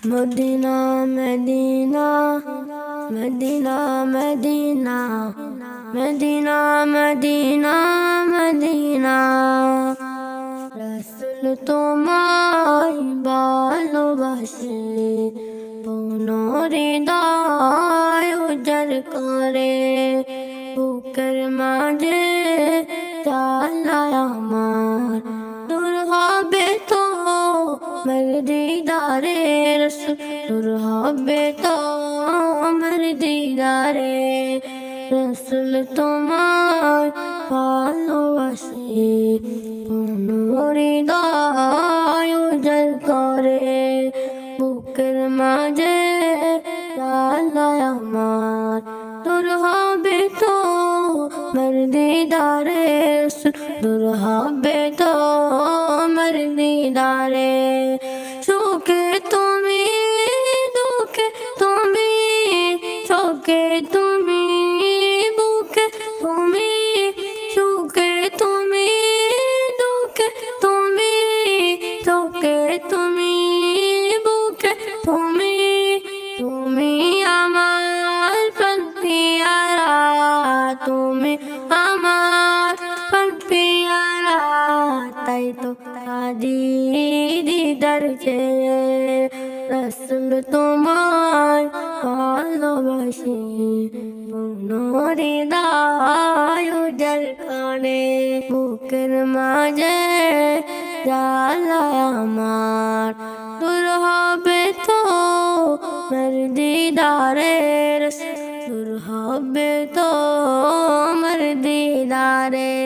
Medina Medina Medina Medina Medina Medina Medina রাসূল তোমায় ভালোবাসি হৃদয় উজাড় করে বুকের মাঝে চালায় আমার দূর হবে তো আমার দিদারে রাসূল দূর হবে তো আমার দিদারে রাসূল তোমায় ভালোবাসি হৃদয় উজাড় করে বুকের মাঝে চালায় আমার দূর হবে তো আমার দিদারে দূর হবে তো আমার দিদারে সুখে তুমি দুঃখে তুমি সুখে তুমি বুকে তুমি সুখে তুমি দুঃখে তুমি সুখে তুমি বুকে তুমি তুমি আমার প্রাণ পিয়ারা তুমি আমার প্রাণ পিয়ারা তাই তো আজি দিদার চেয়ে রাসূল তোমায় ভালোবাসি হৃদয় উজাড় করে বুকের মাঝে জ্বালায় আমার দূর হবে তো আমার দিদারে দূর হবে তো আমার দিদারে।